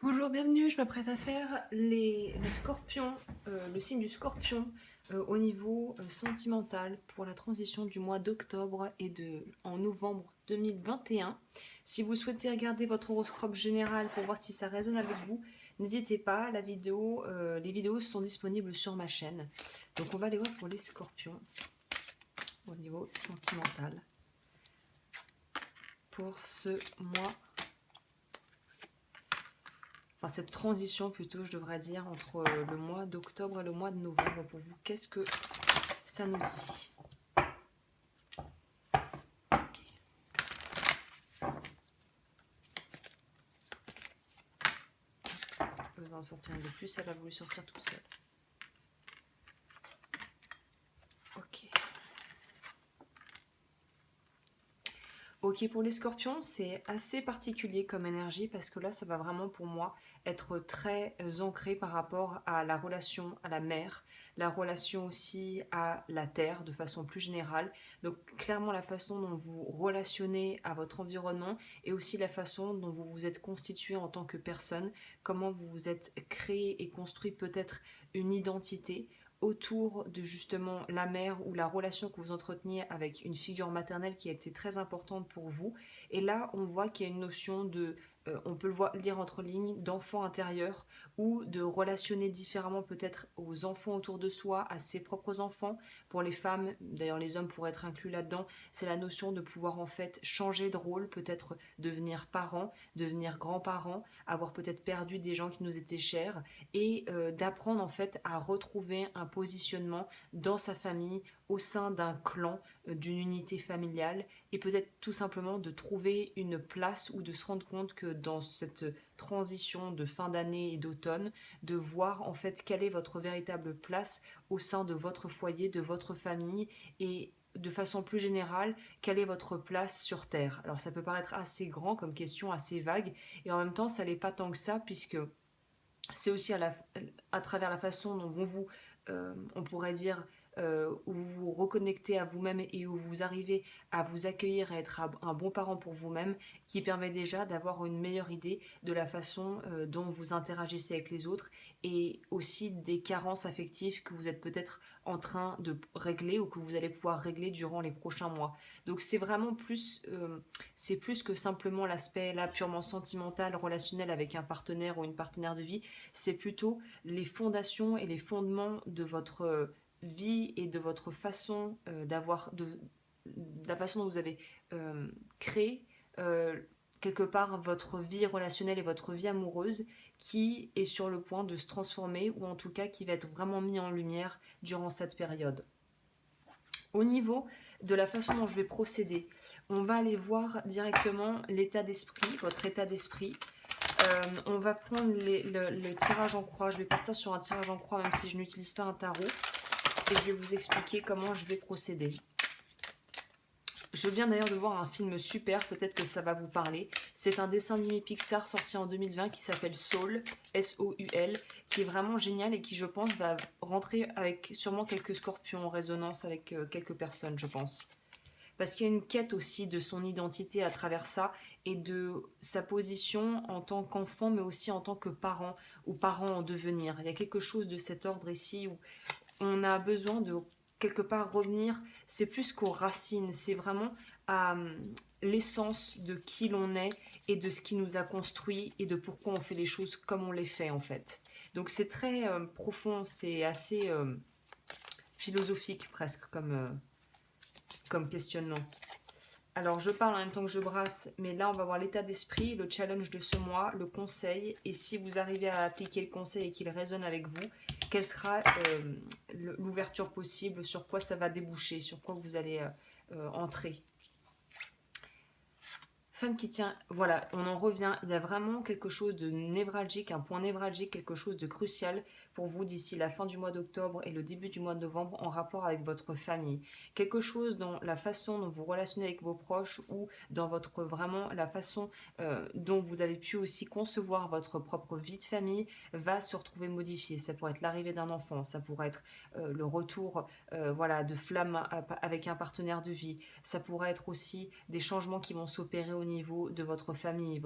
Bonjour, bienvenue, je m'apprête à faire le scorpion, le signe du scorpion au niveau sentimental pour la transition du mois d'octobre en novembre 2021. Si vous souhaitez regarder votre horoscope général pour voir si ça résonne avec vous, n'hésitez pas, les vidéos sont disponibles sur ma chaîne. Donc on va aller voir pour les scorpions au niveau sentimental pour ce mois. Enfin, cette transition plutôt, je devrais dire, entre le mois d'octobre et le mois de novembre. Pour vous, qu'est-ce que ça nous dit? Ok. Je vais en sortir un de plus, elle a voulu sortir toute seule. Ok. Ok, pour les scorpions, c'est assez particulier comme énergie parce que là, ça va vraiment pour moi être très ancré par rapport à la relation à la mer, la relation aussi à la terre de façon plus générale. Donc clairement la façon dont vous relationnez à votre environnement et aussi la façon dont vous vous êtes constitué en tant que personne, comment vous vous êtes créé et construit peut-être une identité autour de justement la mère ou la relation que vous entreteniez avec une figure maternelle qui a été très importante pour vous. Et là, on voit qu'il y a une notion de, on peut lire entre lignes, d'enfant intérieur ou de relationner différemment peut-être aux enfants autour de soi, à ses propres enfants. Pour les femmes, d'ailleurs les hommes pourraient être inclus là-dedans, c'est la notion de pouvoir en fait changer de rôle, peut-être devenir parent, devenir grand-parent, avoir peut-être perdu des gens qui nous étaient chers et d'apprendre en fait à retrouver un positionnement dans sa famille, au sein d'un clan, d'une unité familiale et peut-être tout simplement de trouver une place ou de se rendre compte que dans cette transition de fin d'année et d'automne, de voir en fait quelle est votre véritable place au sein de votre foyer, de votre famille et de façon plus générale, quelle est votre place sur Terre? Alors ça peut paraître assez grand comme question, assez vague, et en même temps ça n'est pas tant que ça, puisque c'est aussi à travers la façon dont on pourrait dire, où vous vous reconnectez à vous-même et où vous arrivez à vous accueillir et être un bon parent pour vous-même, qui permet déjà d'avoir une meilleure idée de la façon dont vous interagissez avec les autres et aussi des carences affectives que vous êtes peut-être en train de régler ou que vous allez pouvoir régler durant les prochains mois. Donc c'est vraiment c'est plus que simplement l'aspect là purement sentimental, relationnel avec un partenaire ou une partenaire de vie, c'est plutôt les fondations et les fondements de votre vie et de votre façon de la façon dont vous avez créé quelque part votre vie relationnelle et votre vie amoureuse qui est sur le point de se transformer ou en tout cas qui va être vraiment mis en lumière durant cette période. Au niveau de la façon dont je vais procéder, on va aller voir directement l'état d'esprit, votre état d'esprit. On va prendre le tirage en croix. Je vais partir sur un tirage en croix, même si je n'utilise pas un tarot. Et je vais vous expliquer comment je vais procéder. Je viens d'ailleurs de voir un film super, peut-être que ça va vous parler. C'est un dessin animé Pixar sorti en 2020 qui s'appelle Soul, S-O-U-L, qui est vraiment génial et qui, je pense, va rentrer avec sûrement quelques scorpions en résonance avec quelques personnes, je pense. Parce qu'il y a une quête aussi de son identité à travers ça et de sa position en tant qu'enfant, mais aussi en tant que parent ou parent en devenir. Il y a quelque chose de cet ordre ici où on a besoin de quelque part revenir, c'est plus qu'aux racines, c'est vraiment à l'essence de qui l'on est et de ce qui nous a construit et de pourquoi on fait les choses comme on les fait en fait. Donc c'est très profond, c'est assez philosophique presque comme questionnement. Alors je parle en même temps que je brasse, mais là on va voir l'état d'esprit, le challenge de ce mois, le conseil, et si vous arrivez à appliquer le conseil et qu'il résonne avec vous, quelle sera l'ouverture possible, sur quoi ça va déboucher, sur quoi vous allez entrer. Femme qui tient, voilà, on en revient, il y a vraiment quelque chose de névralgique, un point névralgique, quelque chose de crucial pour vous d'ici la fin du mois d'octobre et le début du mois de novembre en rapport avec votre famille. Quelque chose dans la façon dont vous relationnez avec vos proches ou dans votre vraiment la façon dont vous avez pu aussi concevoir votre propre vie de famille va se retrouver modifiée. Ça pourrait être l'arrivée d'un enfant, ça pourrait être le retour voilà, de flamme avec un partenaire de vie, ça pourrait être aussi des changements qui vont s'opérer au niveau niveau de votre famille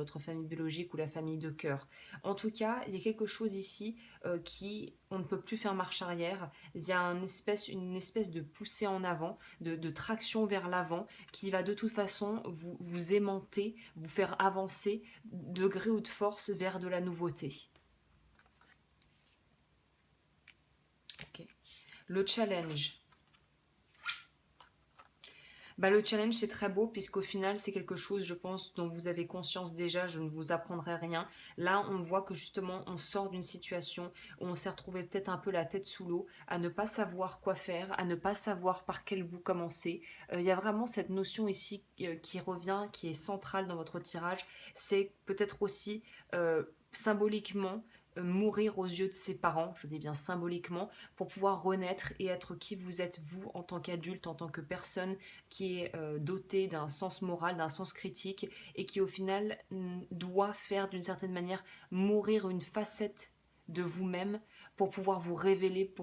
biologique ou la famille de cœur. En tout cas, il y a quelque chose ici qui, on ne peut plus faire marche arrière. Il y a une espèce de poussée en avant, de traction vers l'avant, qui va de toute façon vous aimanter, vous faire avancer de gré ou de force vers de la nouveauté. Okay. Le challenge. Le challenge, c'est très beau puisqu'au final, c'est quelque chose, je pense, dont vous avez conscience déjà, je ne vous apprendrai rien. Là, on voit que justement, on sort d'une situation où on s'est retrouvé peut-être un peu la tête sous l'eau, à ne pas savoir quoi faire, à ne pas savoir par quel bout commencer. Il y a vraiment cette notion ici qui revient, qui est centrale dans votre tirage. C'est peut-être aussi symboliquement mourir aux yeux de ses parents, je dis bien symboliquement, pour pouvoir renaître et être qui vous êtes vous en tant qu'adulte, en tant que personne qui est dotée d'un sens moral, d'un sens critique et qui au final doit faire d'une certaine manière mourir une facette de vous-même pour pouvoir vous révéler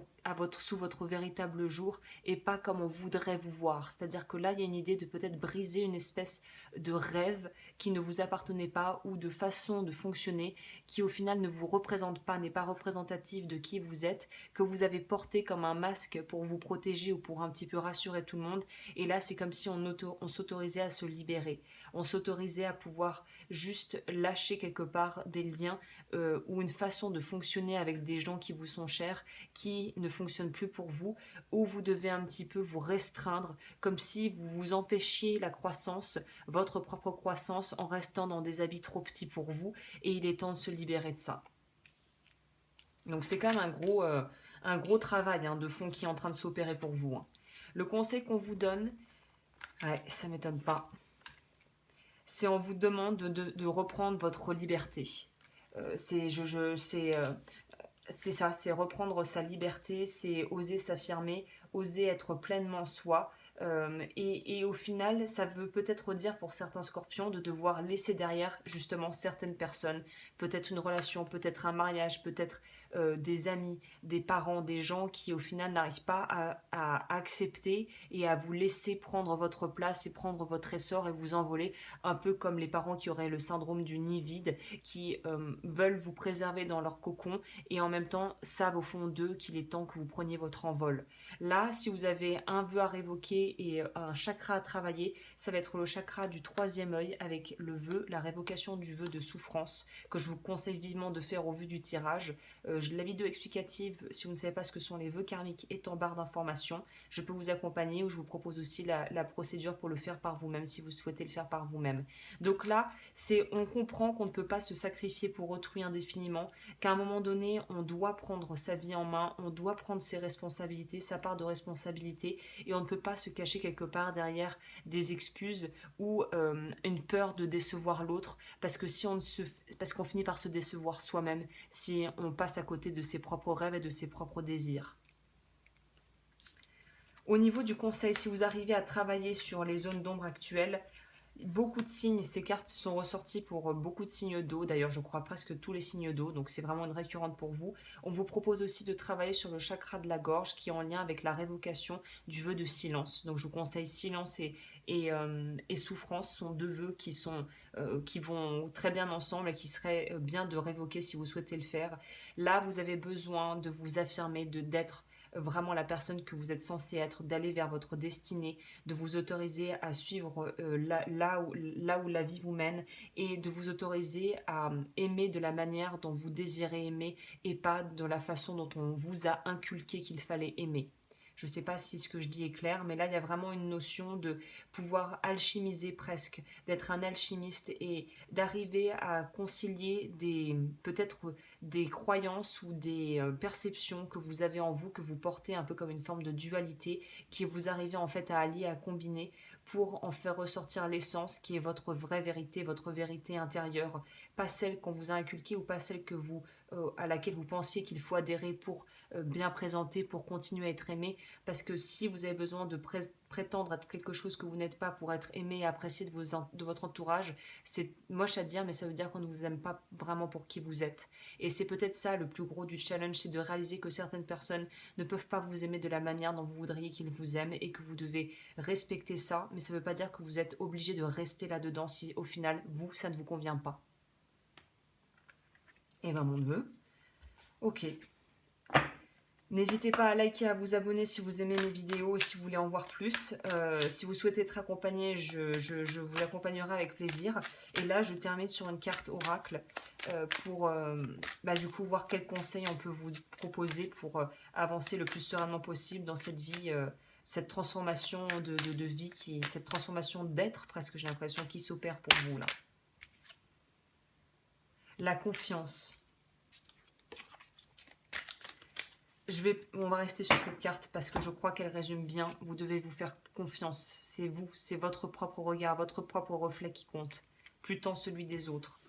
sous votre véritable jour et pas comme on voudrait vous voir. C'est-à-dire que là, il y a une idée de peut-être briser une espèce de rêve qui ne vous appartenait pas ou de façon de fonctionner qui au final ne vous représente pas, n'est pas représentative de qui vous êtes, que vous avez porté comme un masque pour vous protéger ou pour un petit peu rassurer tout le monde. Et là, c'est comme si on s'autorisait à se libérer. On s'autorisait à pouvoir juste lâcher quelque part des liens ou une façon de fonctionner avec des gens qui vous sont chers, qui ne fonctionnent plus pour vous, où vous devez un petit peu vous restreindre, comme si vous vous empêchiez la croissance, votre propre croissance, en restant dans des habits trop petits pour vous, et il est temps de se libérer de ça. Donc c'est quand même un gros travail de fond qui est en train de s'opérer pour vous. Le conseil qu'on vous donne, ça m'étonne pas, c'est on vous demande de reprendre votre liberté. C'est ça, c'est reprendre sa liberté, c'est oser s'affirmer, oser être pleinement soi. Et au final, ça veut peut-être dire pour certains scorpions de devoir laisser derrière justement certaines personnes, peut-être une relation, peut-être un mariage, peut-être des amis, des parents, des gens qui au final n'arrivent pas à accepter et à vous laisser prendre votre place et prendre votre essor et vous envoler, un peu comme les parents qui auraient le syndrome du nid vide, qui veulent vous préserver dans leur cocon et en même temps savent au fond d'eux qu'il est temps que vous preniez votre envol. Là, si vous avez un vœu à révoquer et un chakra à travailler, ça va être le chakra du troisième œil avec le vœu, la révocation du vœu de souffrance que je vous conseille vivement de faire au vu du tirage. La vidéo explicative, si vous ne savez pas ce que sont les vœux karmiques, est en barre d'informations. Je peux vous accompagner ou je vous propose aussi la procédure pour le faire par vous-même si vous souhaitez le faire par vous-même. Donc là, on comprend qu'on ne peut pas se sacrifier pour autrui indéfiniment, qu'à un moment donné, on doit prendre sa vie en main, on doit prendre ses responsabilités, sa part de responsabilité, et on ne peut pas se cacher quelque part derrière des excuses ou une peur de décevoir l'autre, parce qu'on finit par se décevoir soi-même si on passe à côté de ses propres rêves et de ses propres désirs. Au niveau du conseil, si vous arrivez à travailler sur les zones d'ombre actuelles, beaucoup de signes, ces cartes sont ressorties pour beaucoup de signes d'eau, d'ailleurs je crois presque tous les signes d'eau, donc c'est vraiment une récurrente pour vous. On vous propose aussi de travailler sur le chakra de la gorge qui est en lien avec la révocation du vœu de silence. Donc je vous conseille silence et souffrance sont deux vœux qui vont très bien ensemble et qui seraient bien de révoquer si vous souhaitez le faire. Là vous avez besoin de vous affirmer, d'être vraiment la personne que vous êtes censé être, d'aller vers votre destinée, de vous autoriser à suivre là où la vie vous mène et de vous autoriser à aimer de la manière dont vous désirez aimer et pas de la façon dont on vous a inculqué qu'il fallait aimer. Je ne sais pas si ce que je dis est clair, mais là, il y a vraiment une notion de pouvoir alchimiser presque, d'être un alchimiste et d'arriver à concilier peut-être des croyances ou des perceptions que vous avez en vous, que vous portez un peu comme une forme de dualité, qui vous arrivez en fait à allier, à combiner pour en faire ressortir l'essence qui est votre vraie vérité, votre vérité intérieure, pas celle qu'on vous a inculquée ou pas celle à laquelle vous pensiez qu'il faut adhérer pour bien présenter, pour continuer à être aimé. Parce que si vous avez besoin de prétendre être quelque chose que vous n'êtes pas pour être aimé et apprécié de votre entourage, c'est moche à dire, mais ça veut dire qu'on ne vous aime pas vraiment pour qui vous êtes. Et c'est peut-être ça le plus gros du challenge, c'est de réaliser que certaines personnes ne peuvent pas vous aimer de la manière dont vous voudriez qu'ils vous aiment et que vous devez respecter ça, mais ça ne veut pas dire que vous êtes obligé de rester là-dedans si au final, vous, ça ne vous convient pas. Et ben mon neveu, ok. N'hésitez pas à liker, à vous abonner si vous aimez mes vidéos, si vous voulez en voir plus. Si vous souhaitez être accompagné, je vous accompagnerai avec plaisir. Et là, je termine sur une carte oracle pour du coup voir quels conseils on peut vous proposer pour avancer le plus sereinement possible dans cette vie, cette transformation de vie, cette transformation d'être presque, j'ai l'impression, qui s'opère pour vous là. La confiance. On va rester sur cette carte parce que je crois qu'elle résume bien. Vous devez vous faire confiance. C'est vous, c'est votre propre regard, votre propre reflet qui compte. Plus tant celui des autres.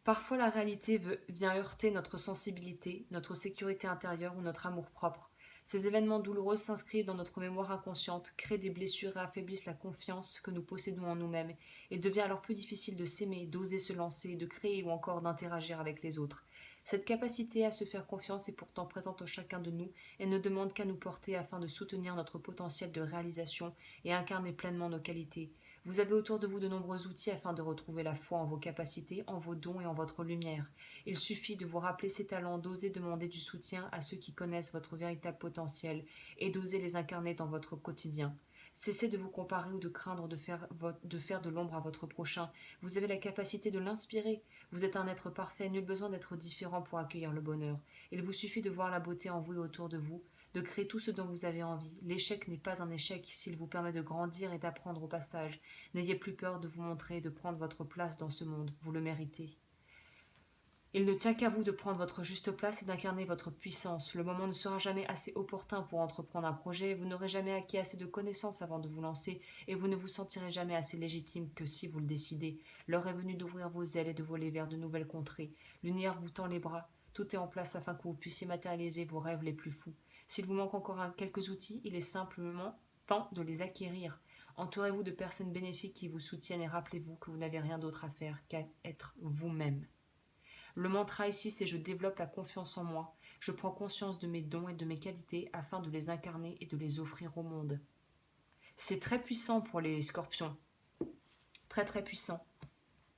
Parfois, la réalité vient heurter notre sensibilité, notre sécurité intérieure ou notre amour-propre. Ces événements douloureux s'inscrivent dans notre mémoire inconsciente, créent des blessures et affaiblissent la confiance que nous possédons en nous-mêmes. Il devient alors plus difficile de s'aimer, d'oser se lancer, de créer ou encore d'interagir avec les autres. Cette capacité à se faire confiance est pourtant présente en chacun de nous et ne demande qu'à nous porter afin de soutenir notre potentiel de réalisation et incarner pleinement nos qualités. Vous avez autour de vous de nombreux outils afin de retrouver la foi en vos capacités, en vos dons et en votre lumière. Il suffit de vous rappeler ces talents, d'oser demander du soutien à ceux qui connaissent votre véritable potentiel et d'oser les incarner dans votre quotidien. Cessez de vous comparer ou de craindre de faire de l'ombre à votre prochain. Vous avez la capacité de l'inspirer. Vous êtes un être parfait, nul besoin d'être différent pour accueillir le bonheur. Il vous suffit de voir la beauté en vous et autour de vous, de créer tout ce dont vous avez envie. L'échec n'est pas un échec s'il vous permet de grandir et d'apprendre au passage. N'ayez plus peur de vous montrer et de prendre votre place dans ce monde. Vous le méritez. Il ne tient qu'à vous de prendre votre juste place et d'incarner votre puissance. Le moment ne sera jamais assez opportun pour entreprendre un projet, vous n'aurez jamais acquis assez de connaissances avant de vous lancer, et vous ne vous sentirez jamais assez légitime que si vous le décidez. L'heure est venue d'ouvrir vos ailes et de voler vers de nouvelles contrées. L'univers vous tend les bras, tout est en place afin que vous puissiez matérialiser vos rêves les plus fous. S'il vous manque encore quelques outils, il est simplement temps de les acquérir. Entourez-vous de personnes bénéfiques qui vous soutiennent et rappelez-vous que vous n'avez rien d'autre à faire qu'à être vous-même. Le mantra ici, c'est je développe la confiance en moi. Je prends conscience de mes dons et de mes qualités afin de les incarner et de les offrir au monde. C'est très puissant pour les scorpions. Très très puissant.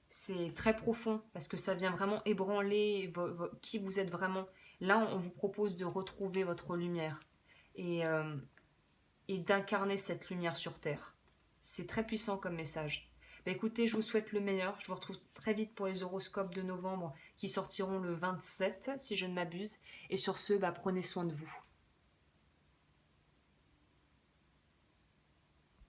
C'est très profond parce que ça vient vraiment ébranler qui vous êtes vraiment. Là, on vous propose de retrouver votre lumière et d'incarner cette lumière sur Terre. C'est très puissant comme message. Écoutez, je vous souhaite le meilleur. Je vous retrouve très vite pour les horoscopes de novembre qui sortiront le 27, si je ne m'abuse. Et sur ce, prenez soin de vous.